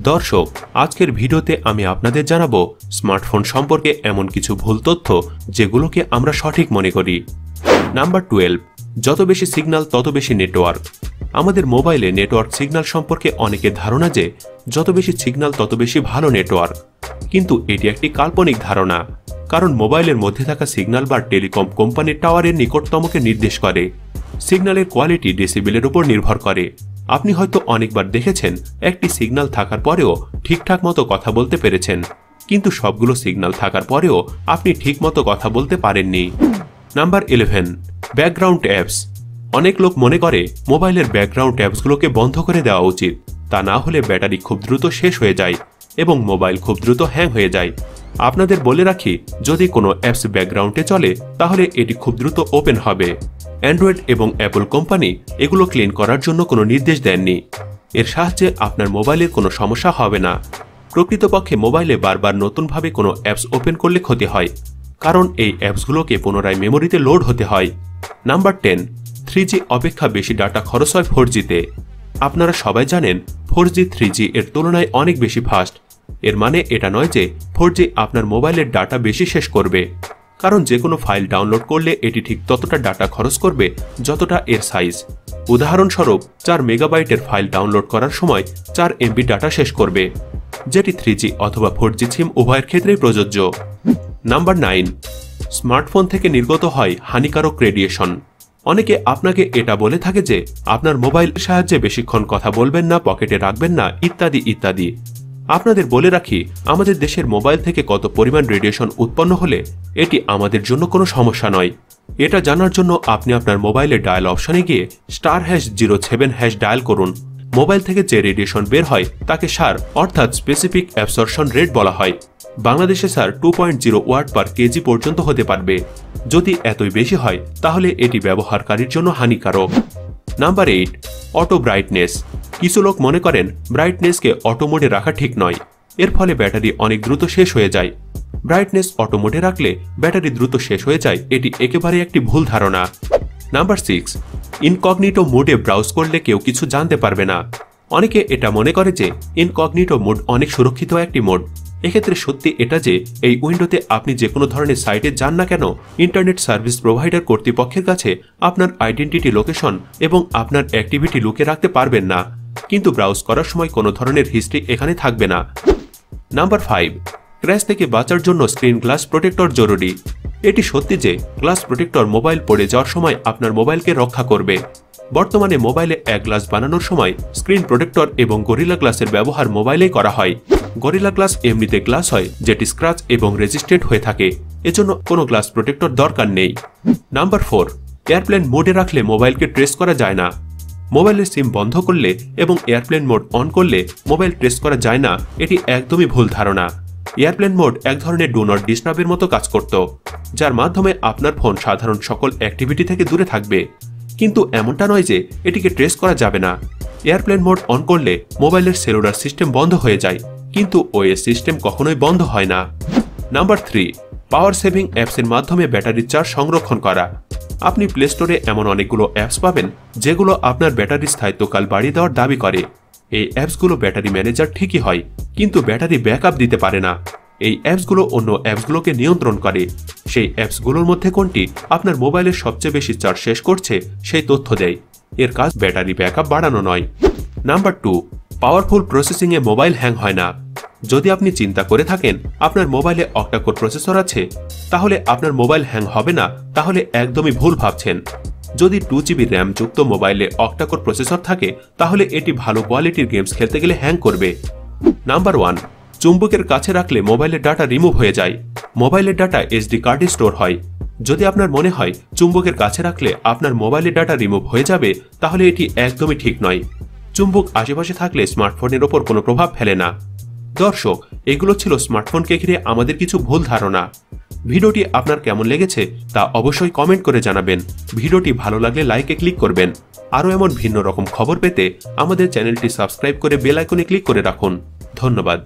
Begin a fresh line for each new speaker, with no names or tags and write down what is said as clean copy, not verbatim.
দর্শক, আজকের ভিডিওতে আমি আপনাদের জানাবো স্মার্টফোন সম্পর্কে এমন কিছু ভুল তথ্য যেগুলোকে আমরা সঠিক মনে করি। নাম্বার 12, যত বেশি সিগন্যাল তত বেশি নেটওয়ার্ক। আমাদের মোবাইলে নেটওয়ার্ক সিগন্যাল সম্পর্কে অনেকের ধারণা যে যত বেশি সিগন্যাল তত বেশি ভালো নেটওয়ার্ক, কিন্তু এটি একটি কাল্পনিক ধারণা, কারণ মোবাইলের মধ্যে থাকা সিগন্যাল বা টেলিকম কোম্পানির টাওয়ারের নিকটতমকে নির্দেশ করে। সিগন্যালের কোয়ালিটি ডেসিবেলের উপর নির্ভর করে। আপনি হয়তো অনেকবার দেখেছেন একটি সিগন্যাল থাকার পরেও ঠিকঠাক মতো কথা বলতে পেরেছেন, কিন্তু সবগুলো সিগন্যাল থাকার পরেও আপনি ঠিকমতো কথা বলতে পারেননি। Number 11, background apps. অনেক লোক মনে করে মোবাইলের ব্যাকগ্রাউন্ড অ্যাপসগুলোকে বন্ধ করে দেওয়া উচিত, তা না হলে ব্যাটারি খুব দ্রুত শেষ হয়ে যায় এবং মোবাইল খুব দ্রুত হ্যাং হয়ে যায়। আপনাদের বলে রাখি, যদি কোনো অ্যাপস ব্যাকগ্রাউন্ডে চলে তাহলে এটি খুব দ্রুত ওপেন হবে। অ্যান্ড্রয়েড এবং অ্যাপল কোম্পানি এগুলো ক্লিন করার জন্য কোনো নির্দেশ দেননি। এর সাহায্যে আপনার মোবাইলের কোনো সমস্যা হবে না। প্রকৃতপক্ষে মোবাইলে বারবার নতুনভাবে কোনো অ্যাপস ওপেন করলে ক্ষতি হয়, কারণ এই অ্যাপসগুলোকে পুনরায় মেমোরিতে লোড হতে হয়। নাম্বার 10, 3G অপেক্ষা বেশি ডাটা খরচ হয় 4G-তে। আপনারা সবাই জানেন 4G 3G এর তুলনায় অনেক বেশি ফাস্ট। এর মানে এটা নয় যে 4G আপনার মোবাইলের ডাটা বেশি শেষ করবে, কারণ যে কোনো ফাইল ডাউনলোড করলে এটি ঠিক ততটা ডাটা খরচ করবে যতটা এর সাইজ। উদাহরণস্বরূপ 4 মেগাবাইটের ফাইল ডাউনলোড করার সময় 4 MB ডাটা শেষ করবে, যেটি 3G অথবা 4G সিম উভয়ের ক্ষেত্রেই প্রযোজ্য। নাম্বার 9, স্মার্টফোন থেকে নির্গত হয় হানিকারক রেডিয়েশন। অনেকে আপনাকে এটা বলে থাকে যে আপনার মোবাইলের সাহায্যে বেশিক্ষণ কথা বলবেন না, পকেটে রাখবেন না, ইত্যাদি ইত্যাদি। আপনাদের বলে রাখি, আমাদের দেশের মোবাইল থেকে কত পরিমাণ রেডিয়েশন উৎপন্ন হলে এটি আমাদের জন্য কোনো সমস্যা নয়। এটা জানার জন্য আপনি আপনার মোবাইলের ডায়াল অপশনে গিয়ে *07# ডায়াল করুন। মোবাইল থেকে যে রেডিয়েশন বের হয় তাকে SAR অর্থাৎ স্পেসিফিক অ্যাবসর্পশন রেট বলা হয়। বাংলাদেশে SAR 2.0 ওয়াট পার কেজি পর্যন্ত হতে পারবে। যদি এতই বেশি হয় তাহলে এটি ব্যবহারকারীর জন্য হানিকারক। Number 8, auto brightness. কিছু লোক মনে করেন ব্রাইটনেসকে অটো মোডে রাখা ঠিক নয়, এর ফলে ব্যাটারি অনেক দ্রুত শেষ হয়ে যায়। ব্রাইটনেস অটো মোডে রাখলে ব্যাটারি দ্রুত শেষ হয়ে যায়, এটি একেবারে একটি ভুল ধারণা। নাম্বার 6, ইনকগনিটো মোডে ব্রাউজ করলে কেউ কিছু জানতে পারবে না। অনেকে এটা মনে করে যে ইনকগনিটো মোড অনেক সুরক্ষিত একটি মোড। এক্ষেত্রে সত্যি এটা যে এই উইন্ডোতে আপনি যে কোনো ধরনের সাইটে যান না কেন, ইন্টারনেট সার্ভিস প্রোভাইডার কর্তৃপক্ষের কাছে আপনার আইডেন্টিটি, লোকেশন এবং আপনার অ্যাক্টিভিটি লুকিয়ে রাখতে পারবেন না, কিন্তু ব্রাউজ করার সময় কোনো ধরনের হিস্ট্রি এখানে থাকবে না। নাম্বার 5, ক্র্যাশ থেকে বাঁচার জন্য স্ক্রিন গ্লাস প্রোটেক্টর জরুরি। এটি সত্যি যে গ্লাস প্রোটেক্টর মোবাইল পড়ে যাওয়ার সময় আপনার মোবাইলকে রক্ষা করবে। বর্তমানে মোবাইলে এক গ্লাস বানানোর সময় স্ক্রিন প্রোটেক্টর এবং গরিলা গ্লাসের ব্যবহার মোবাইলেই করা হয়। গরিলা গ্লাস এমনিতে গ্লাস হয় যেটি স্ক্র্যাচ এবং রেজিস্ট্যান্ট হয়ে থাকে, এজন্য কোনো গ্লাস প্রোটেক্টর দরকার নেই। নাম্বার 4, এয়ারপ্লেন মোডে রাখলে মোবাইলকে ট্রেস করা যায় না। মোবাইলের সিম বন্ধ করলে এবং এয়ারপ্লেন মোড অন করলে মোবাইল ট্রেস করা যায় না, এটি একদমই ভুল ধারণা। এয়ারপ্লেন মোড এক ধরনের ডু নট ডিস্টার্বের মতো কাজ করত, যার মাধ্যমে আপনার ফোন সাধারণ সকল অ্যাক্টিভিটি থেকে দূরে থাকবে, কিন্তু এমনটা নয় যে এটিকে ট্রেস করা যাবে না। এয়ারপ্লেন মোড অন করলে মোবাইলের সেলুলার সিস্টেম বন্ধ হয়ে যায়, কিন্তু ওএস সিস্টেম কখনোই বন্ধ হয় না। নাম্বার 3, পাওয়ার সেভিং অ্যাপসের মাধ্যমে ব্যাটারির চার্জ সংরক্ষণ করা। আপনি প্লে স্টোরে এমন অনেকগুলো অ্যাপস পাবেন যেগুলো আপনার ব্যাটারির স্থায়িত্বকাল বাড়িয়ে দেওয়ার দাবি করে। এই অ্যাপসগুলো ব্যাটারি ম্যানেজার ঠিকই হয়, কিন্তু ব্যাটারি ব্যাকআপ দিতে পারে না। এই অ্যাপসগুলো অন্য অ্যাপসগুলোকে নিয়ন্ত্রণ করে। সেই অ্যাপসগুলোর মধ্যে কোনটি আপনার মোবাইলের সবচেয়ে বেশি চার্জ শেষ করছে সেই তথ্য দেয়। এর কাজ ব্যাটারি ব্যাকআপ বাড়ানো নয়। নাম্বার 2, পাওয়ারফুল প্রসেসিংয়ে মোবাইল হ্যাং হয় না। যদি আপনি চিন্তা করে থাকেন আপনার মোবাইলে অক্টা-কোর প্রসেসর আছে, তাহলে আপনার মোবাইল হ্যাং হবে না, তাহলে একদমই ভুল ভাবছেন। যদি 2GB র্যাম যুক্ত মোবাইলে অক্টা-কোর প্রসেসর থাকে তাহলে এটি ভালো কোয়ালিটির গেমস খেলতে গেলে হ্যাং করবে। নাম্বার 1, চুম্বকের কাছে রাখলে মোবাইলের ডাটা রিমুভ হয়ে যায়। মোবাইলের ডাটা SD কার্ডে স্টোর হয়। যদি আপনার মনে হয় চুম্বকের কাছে রাখলে আপনার মোবাইলের ডাটা রিমুভ হয়ে যাবে, তাহলে এটি একদমই ঠিক নয়। চুম্বক আশেপাশে থাকলে স্মার্টফোনের ওপর কোনো প্রভাব ফেলে না। দর্শক, এগুলো ছিল স্মার্টফোনকে ঘিরে আমাদের কিছু ভুল ধারণা। ভিডিওটি আপনার কেমন লেগেছে তা অবশ্যই কমেন্ট করে জানাবেন। ভিডিওটি ভালো লাগলে লাইকে ক্লিক করবেন। আরও এমন ভিন্ন রকম খবর পেতে আমাদের চ্যানেলটি সাবস্ক্রাইব করে বেল আইকনে ক্লিক করে রাখুন। ধন্যবাদ।